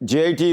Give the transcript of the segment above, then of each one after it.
JIT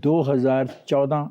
2014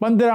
15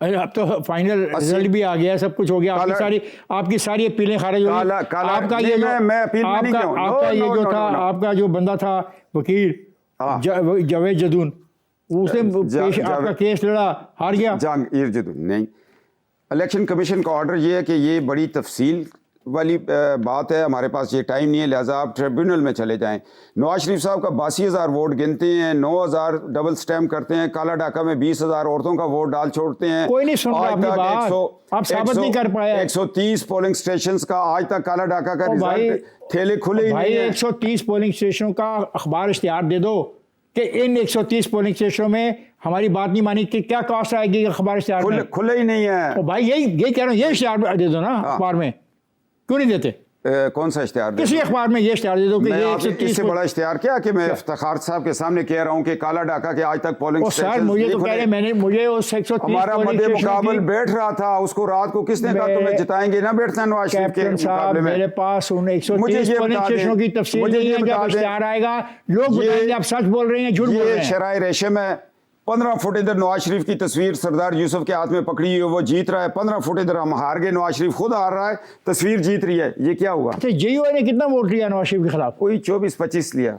ارے اب تو final result بھی آ گیا، سب کچھ ہو گیا، آپ کی ساری اپیلیں خارج ہو گئی. آپ کا یہ جو تھا، آپ کا جو بندہ تھا وکیل جاوید جدون، اس نے آپ کا کیس لڑا، ہار گیا. جہانگیر جدون نہیں. الیکشن کمیشن کا آرڈر یہ ہے کہ یہ بڑی تفصیل والی بات ہے، ہمارے پاس یہ ٹائم نہیں ہے، لہٰذا آپ ٹریبیونل میں چلے جائیں. نواز شریف صاحب کا 82,000 ووٹ گنتے ہیں، 9,000 ڈبل سٹیمپ کرتے ہیں، کالا ڈاکہ میں 20,000 عورتوں کا ووٹ ڈال چھوڑتے ہیں. کوئی نہیں سن رہا آپ کی بات، آپ ثابت نہیں کر پایا. 130 پولنگ سٹیشنز کا آج تک کالا ڈاکہ کا رزلٹ تھیلے کھلے ہی نہیں ہیں. 130 پولنگ اسٹیشنوں کا اخبار اشتہار دے دو کہ ان 130 پولنگ اسٹیشنوں میں ہماری بات نہیں مانی، کہ کیا کاسٹ آئے گی اخبار اشتہار میں؟ کھلے ہی نہیں ہے بھائی. یہی کہہ رہا ہوں، یہ اشتہار دے دو نا اخبار میں. کیوں نہیں دیتے؟ کون سا اشتہار دے؟ کسی اخبار میں یہ اشتہار دے دو کہ یہ اس سے بڑا اشتہار کیا کہ میں افتخار صاحب کے سامنے کہہ رہا ہوں کہ کالا ڈاکہ کے آج تک پولنگ سر مجھے تو کہہ رہے مجھے اس 130 ہمارا مد مقابل بیٹھ رہا تھا، اس کو رات کو کس نے کہا تمہیں جتائیں گے؟ نہ بیٹھنا نواز شریف کے مقابلے میں. میرے پاس ان 130 پولنگ اسٹیشنوں کی تفصیل نہیں ہے. جب اشتہار آئے گا لوگ بتائیں گے آپ سچ بول رہے ہیں جھوٹ بول رہے ہیں. یہ شرائع ریشم ہے. 15 فٹ ادھر نواز شریف کی تصویر سردار یوسف کے ہاتھ میں پکڑی ہوئی، وہ جیت رہا ہے. 15 فٹ ادھر ہم ہار گئے، نواز شریف خود ہار رہا ہے، تصویر جیت رہی ہے. یہ کیا ہوا؟ اچھا جے یو آئی نے کتنا ووٹ لیا نواز شریف کے خلاف؟ کوئی 24-25 لیا.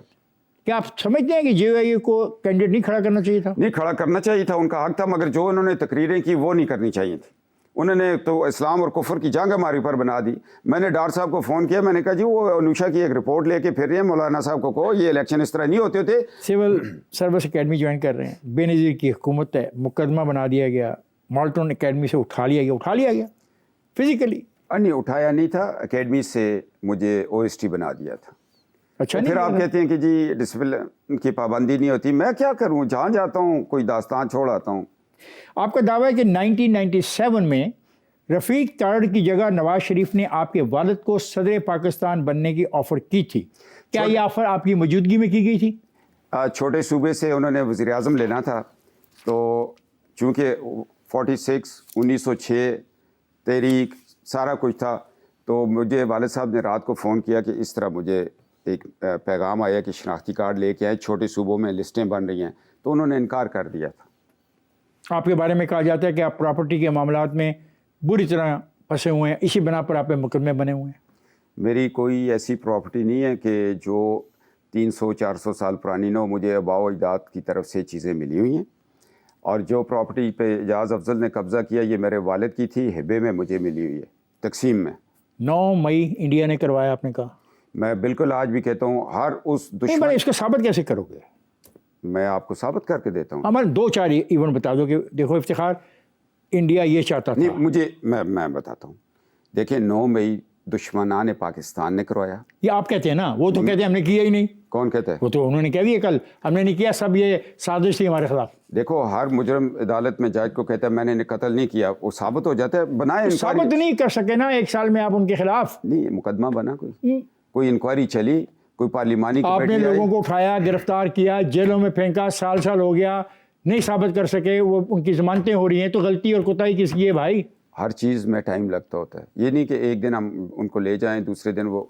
کیا آپ سمجھتے ہیں کہ جے یو آئی کو کینڈیڈیٹ نہیں کھڑا کرنا چاہیے تھا؟ نہیں کھڑا کرنا چاہیے تھا، ان کا حق تھا، مگر جو انہوں نے تقریریں کی وہ نہیں کرنی چاہیے تھی. انہوں نے تو اسلام اور کفر کی جنگ ہمارے اوپر بنا دی. میں نے ڈار صاحب کو فون کیا، میں نے کہا جی وہ انوشا کی ایک رپورٹ لے کے پھر رہے ہیں، مولانا صاحب کو کہو یہ الیکشن اس طرح نہیں ہوتے تھے. سول سروس اکیڈمی جوائن کر رہے ہیں، بے نظیر کی حکومت ہے، مقدمہ بنا دیا گیا، مالٹون اکیڈمی سے اٹھا لیا گیا فزیکلی. نہیں اٹھایا نہیں تھا، اکیڈمی سے مجھے OST بنا دیا تھا. اچھا پھر آپ کہتے ہیں کہ جی ڈسپلن کی پابندی نہیں ہوتی. میں کیا کروں، جہاں جاتا ہوں کوئی داستان چھوڑ آتا ہوں. آپ کا دعویٰ ہے کہ 1997 میں رفیق تارڑ کی جگہ نواز شریف نے آپ کے والد کو صدر پاکستان بننے کی آفر کی تھی. کیا یہ آفر آپ کی موجودگی میں کی گئی تھی؟ چھوٹے صوبے سے انہوں نے وزیر اعظم لینا تھا، تو چونکہ 1906 تحریک سارا کچھ تھا، تو مجھے والد صاحب نے رات کو فون کیا کہ اس طرح مجھے ایک پیغام آیا کہ شناختی کارڈ لے کے آئے، چھوٹے صوبوں میں لسٹیں بن رہی ہیں. تو انہوں نے انکار کر دیا تھا. آپ کے بارے میں کہا جاتا ہے کہ آپ پراپرٹی کے معاملات میں بری طرح پھنسے ہوئے ہیں، اسی بنا پر آپ پہ مقدمے بنے ہوئے ہیں. میری کوئی ایسی پراپرٹی نہیں ہے کہ جو 300-400 سال پرانی نہ ہو. مجھے آباء و اجداد کی طرف سے چیزیں ملی ہوئی ہیں، اور جو پراپرٹی پہ اعجاز افضل نے قبضہ کیا یہ میرے والد کی تھی، ہبے میں مجھے ملی ہوئی ہے، تقسیم میں. 9 مئی انڈیا نے کروایا، آپ نے کہا. میں بالکل آج بھی کہتا ہوں ہر اس نہیں بھائی اس کو ثابت کیسے کرو گے؟ میں آپ کو ثابت کر کے دیتا ہوں. ہمارے 2-4 ایونٹ بتا دو کہ دیکھو افتخار انڈیا یہ چاہتا تھا. نہیں مجھے میں بتاتا ہوں. دیکھیں 9 مئی دشمنان پاکستان نے کروایا. یہ آپ کہتے ہیں نا، وہ تو کہتے ہیں ہم نے کیا ہی نہیں. کون کہتا ہے؟ وہ تو انہوں نے کہہ دیا کل ہم نے نہیں کیا، سب یہ سازش تھی ہمارے خلاف. دیکھو ہر مجرم عدالت میں جج کو کہتا ہے میں نے قتل نہیں کیا، وہ ثابت ہو جاتا ہے. بنائے ثابت نہیں کر سکے نا 1 سال میں آپ ان کے خلاف. نہیں مقدمہ بنا، کوئی انکوائری چلی، کوئی پارلیمانی آپ نے لوگوں کو اٹھایا، گرفتار کیا، جیلوں میں پھینکا، سال ہو گیا، نہیں ثابت کر سکے، وہ ان کی ضمانتیں ہو رہی ہیں. تو غلطی اور کوتاہی کس کی ہے بھائی؟ ہر چیز میں ٹائم لگتا ہوتا ہے. یہ نہیں کہ ایک دن ہم ان کو لے جائیں دوسرے دن وہ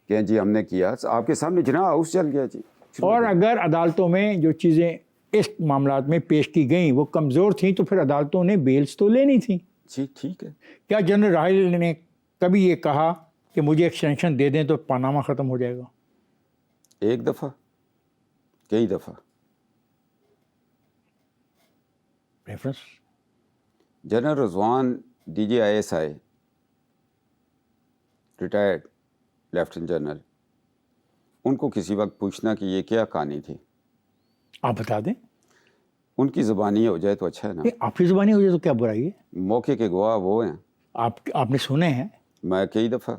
کہیں جی ہم نے کیا. آپ کے سامنے جناح ہاؤس چل گیا جی. اور اگر عدالتوں میں جو چیزیں اس معاملات میں پیش کی گئیں وہ کمزور تھیں تو پھر عدالتوں نے بیلز تو لینی تھیں. جی ٹھیک ہے. کیا جنرل راحیل نے کبھی یہ کہا کہ مجھے ایکسٹینشن دے دیں تو پاناما ختم ہو جائے گا؟ ایک دفعہ، کئی دفعہ. ریفرنس جنرل رضوان DGISI ریٹائرڈ لیفٹیننٹ جنرل، ان کو کسی وقت پوچھنا کہ یہ کیا کہانی تھی. آپ بتا دیں. ان کی زبانی ہو جائے تو اچھا ہے نا. آپ کی زبانی ہو جائے تو کیا برائی ہے؟ موقع کے گواہ وہ ہیں. آپ نے سنے ہیں؟ میں کئی دفعہ.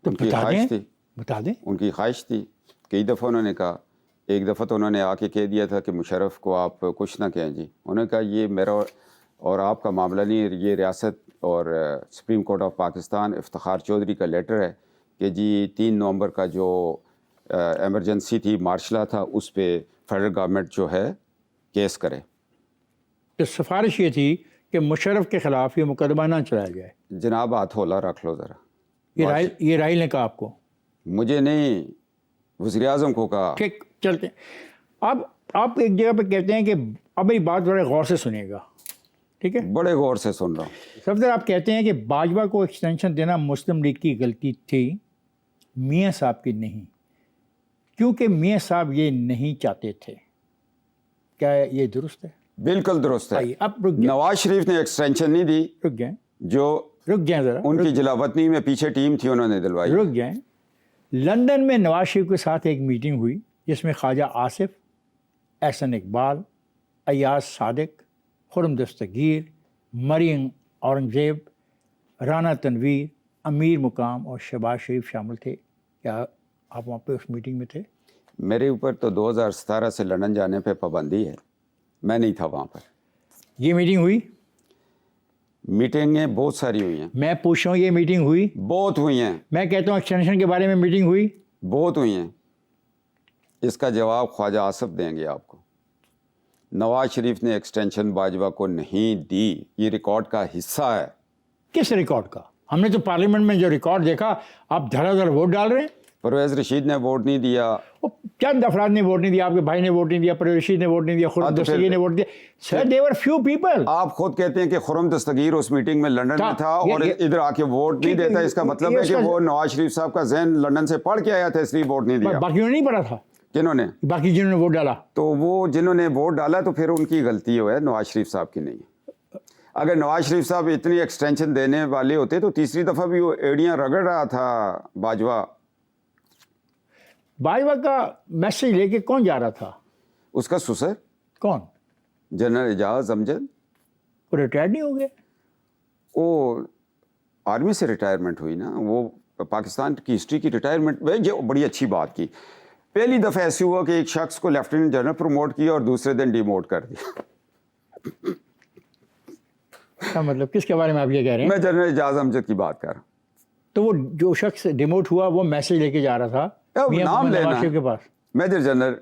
ان کی خواہش تھی. بتا دیں. ان کی خواہش تھی. کئی دفعہ انہوں نے کہا. ایک دفعہ تو انہوں نے آ کے کہہ دیا تھا کہ مشرف کو آپ کچھ نہ کہیں جی. انہوں نے کہا یہ میرا اور آپ کا معاملہ نہیں، یہ ریاست اور supreme court of Pakistan Iftikhar Chaudhry کا لیٹر ہے کہ جی 3 نومبر کا جو ایمرجنسی تھی، مارشلہ تھا، اس پہ فیڈرل گورنمنٹ جو ہے کیس کرے. تو سفارش یہ تھی کہ مشرف کے خلاف یہ مقدمہ نہ چلایا جائے. جناب ہاتھ ہولا رکھ لو ذرا. یہ راحیل نے کہا آپ کو؟ مجھے نہیں، وزیر اعظم کو کہا. ٹھیک چلتے ہیں. اب آپ ایک جگہ پہ کہتے ہیں کہ اب یہ بات بڑے غور سے سنیے گا ٹھیک ہے. بڑے غور سے سن رہا ہوں. صفدر آپ کہتے ہیں کہ باجوہ کو ایکسٹینشن دینا مسلم لیگ کی غلطی تھی، میاں صاحب کی نہیں، کیونکہ میاں صاحب یہ نہیں چاہتے تھے. کیا یہ درست ہے؟ بالکل درست ہے. آئیے اب رک جائیں، نواز شریف نے ایکسٹینشن نہیں دی، رک جائیں، جو رک جائیں ذرا، ان کی جلاوطنی میں پیچھے ٹیم تھی انہوں نے دلوائی. رک جائیں. لندن میں نواز شریف کے ساتھ ایک میٹنگ ہوئی جس میں خواجہ آصف، احسن اقبال، ایاز صادق، خرم دستگیر، مریم اورنگزیب، رانا تنویر، امیر مقام اور شہباز شریف شامل تھے. کیا آپ وہاں پہ اس میٹنگ میں تھے؟ میرے اوپر تو 2017 سے لندن جانے پہ پابندی ہے، میں نہیں تھا وہاں پر. یہ میٹنگ ہوئی؟ میٹنگیں بہت ساری ہوئی ہیں. میں پوچھ رہا ہوں یہ میٹنگ ہوئی؟ بہت ہوئی ہیں. میں کہتا ہوں ایکسٹینشن کے بارے میں میٹنگ ہوئی؟ بہت ہوئی ہیں. اس کا جواب خواجہ آصف دیں گے آپ کو. نواز شریف نے ایکسٹینشن باجوہ کو نہیں دی، یہ ریکارڈ کا حصہ ہے. کس ریکارڈ کا؟ ہم نے تو پارلیمنٹ میں جو ریکارڈ دیکھا، آپ دھڑا دھڑ ووٹ ڈال رہے ہیں. پرویز رشید نے ووٹ نہیں دیا. چند افراد نے ووٹ نہیں دیا، آپ کے بھائی نے ووٹ نہیں دیا، پرویز رشید نے ووٹ نہیں دیا، خرم دستگیر نے ووٹ دیا. سر دیور فیو پیپل. آپ خود کہتے ہیں کہ خرم دستگیر اس میٹنگ میں لندن میں تھا اور ادھر آ کے ووٹ نہیں دیتا. اس کا مطلب ہے کہ وہ نواز شریف صاحب کا ذہن لندن سے پڑھ کے آیا تھا، اس لیے ووٹ نہیں دیا. باقیوں نے نہیں پڑھا تھا. کنہوں نے؟ باقی جنہوں نے ووٹ ڈالا. تو وہ جنہوں نے ووٹ ڈالا تو پھر ان کی غلطی ہے، نواز شریف صاحب کی نہیں. اگر نواز شریف صاحب اتنی ایکسٹینشن دینے والے ہوتے تو تیسری دفعہ بھی وہ ایڑیاں رگڑ رہا تھا باجوہ. باجوہ کا میسج لے کے کون جا رہا تھا؟ اس کا سسر کون؟ جنرل اعجاز امجد. وہ ریٹائر نہیں ہو گئے؟ وہ آرمی سے ریٹائرمنٹ ہوئی نا، وہ پاکستان کی ہسٹری کی ریٹائرمنٹ. یہ بڑی اچھی بات کی. پہلی دفعہ ایسی ہوا کہ ایک شخص کو لیفٹیننٹ جنرل پروموٹ کیا اور دوسرے دن ڈیموٹ کر دیا. کیا مطلب کس کے بارے میں آپ یہ کہہ رہے ہیں؟ میں جنرل اعجاز امجد کی بات کر رہا ہوں. تو وہ جو شخص ڈیموٹ ہوا وہ میسج لے کے جا رہا تھا نام لینا نواز شریف کے پاس. میجر جنرل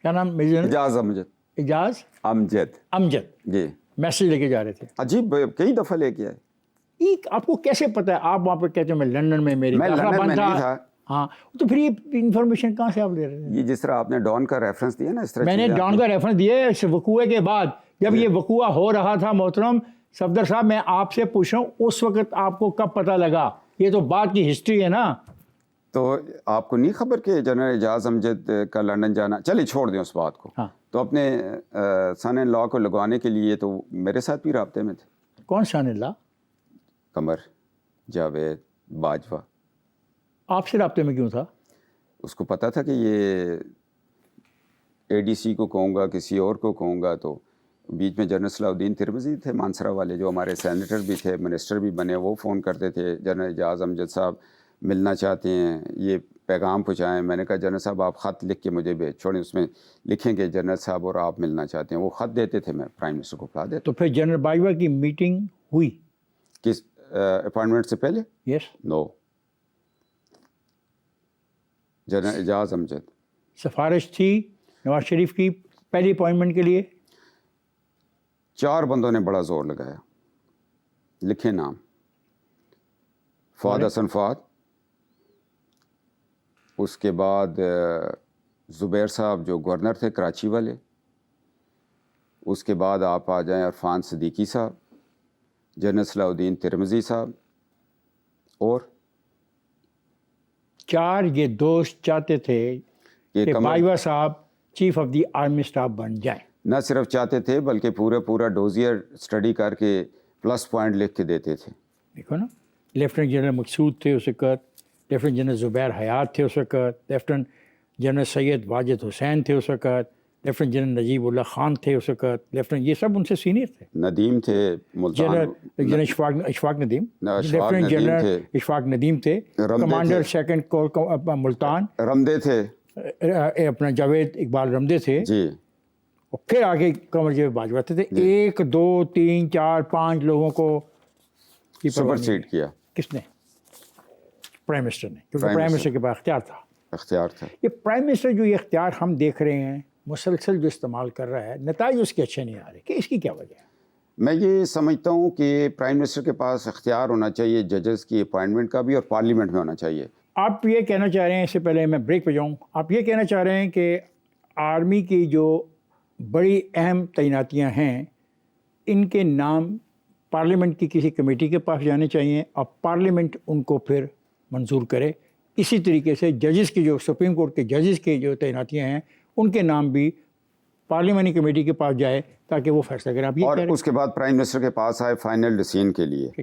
کیا نام؟ میجر جنرل اعجاز امجد. اعجاز امجد جی. میسج لے کے جا رہے تھے. عجیب، کئی دفعہ لے کے آئے. آپ کو کیسے پتا ہے؟ آپ وہاں پہ کہتے ہیں میں لندن میں میری میں داخلہ لندن بند میں نہیں تھا. ہاں تو پھر یہ انفارمیشن کہاں سے آپ لے رہے ہیں؟ یہ جس طرح آپ نے ڈان کا ریفرنس دیا نا، اس طرح میں نے ڈان کا ریفرنس دیا ہے اس وقوعے کے بعد. جب یہ وقوعہ ہو رہا تھا محترم صفدر صاحب، میں آپ سے پوچھ رہا ہوں اس وقت آپ کو کب پتہ لگا؟ یہ تو بعد کی ہسٹری ہے نا. تو آپ کو نہیں خبر کہ جنرل اعجاز امجد کا لندن جانا؟ چلیے چھوڑ دیں اس بات کو. ہاں. تو اپنے سن ان لا کو لگوانے کے لیے تو میرے ساتھ بھی رابطے میں تھے. کون سن اللہ؟ قمر جاوید باجوہ. آپ سے رابطے میں کیوں تھا؟ اس کو پتا تھا کہ یہ اے ڈی سی کو کہوں گا، کسی اور کو کہوں گا. تو بیچ میں جنرل صلاح الدین ترمذی تھے مانسرا والے، جو ہمارے سینیٹر بھی تھے، منسٹر بھی بنے. وہ فون کرتے تھے جنرل اعجاز امجد صاحب ملنا چاہتے ہیں، یہ پیغام پہنچائیں. میں نے کہا جنرل صاحب آپ خط لکھ کے مجھے بھیج چھوڑیں، اس میں لکھیں کہ جنرل صاحب اور آپ ملنا چاہتے ہیں. وہ خط دیتے تھے، میں پرائم منسٹر کو پڑھا دیتا. تو پھر جنرل باجوہ کی میٹنگ ہوئی کس اپائنٹمنٹ سے پہلے؟ یس. نو. جنرل اعجاز امجد سفارش تھی نواز شریف کی پہلی اپوائنٹمنٹ کے لیے. 4 بندوں نے بڑا زور لگایا. لکھیں نام: فؤاد حسن فؤاد، اس کے بعد زبیر صاحب جو گورنر تھے کراچی والے، اس کے بعد آپ آ جائیں عرفان صدیقی صاحب، جنرل صلاح الدین ترمذی صاحب، اور 4 یہ دوست چاہتے تھے کہ باجوہ صاحب chief of the army staff بن جائیں. نہ صرف چاہتے تھے بلکہ پورا ڈوزیئر اسٹڈی کر کے پلس پوائنٹ لکھ کے دیتے تھے. دیکھو نا، لیفٹنٹ جنرل مقصود تھے اس وقت، لیفٹنٹ جنرل زبیر حیات تھے اس وقت، لیفٹنٹ جنرل سید واجد حسین تھے اس وقت، لیفٹنٹ جنرل نجیب اللہ خان تھے اس وقت، لیفٹنٹ یہ سب ان سے سینئر تھے. ندیم تھے general Ashfaq Nadeem, lieutenant general Ashfaq Nadeem تھے، کمانڈر 2nd کور ملتان. رمدے تھے، اپنا جاوید اقبال رمدے تھے جی. اور پھر آگے قمر جاوید باجوہ تھے. 1 2 3 4 5 لوگوں کو سپر سیڈ کیا. کس نے؟ پرائم منسٹر نے، کیونکہ پرائم منسٹر کے پاس اختیار تھا. یہ پرائم منسٹر جو یہ اختیار ہم دیکھ رہے ہیں مسلسل جو استعمال کر رہا ہے، نتائج اس کے اچھے نہیں آ رہے، کہ اس کی کیا وجہ ہے؟ میں یہ سمجھتا ہوں کہ پرائم منسٹر کے پاس اختیار ہونا چاہیے ججز کی اپائنٹمنٹ کا بھی، اور پارلیمنٹ میں ہونا چاہیے. آپ یہ کہنا چاہ رہے ہیں، اس سے پہلے میں بریک پہ جاؤں، آپ یہ کہنا چاہ رہے ہیں کہ آرمی کی جو بڑی اہم تعیناتیاں ہیں ان کے نام پارلیمنٹ کی کسی کمیٹی کے پاس جانے چاہیے اور پارلیمنٹ ان کو پھر منظور کرے. اسی طریقے سے ججز کی جو سپریم کورٹ کے ججز کی جو تعیناتیاں ہیں ان کے نام بھی پارلیمانی کمیٹی کے پاس جائے تاکہ وہ فیصلہ کریں. آپ یہ اور کہہ رہے ہیں؟ اس کے بعد پرائم منسٹر کے پاس آئے فائنل ڈیسیژن کے لیے.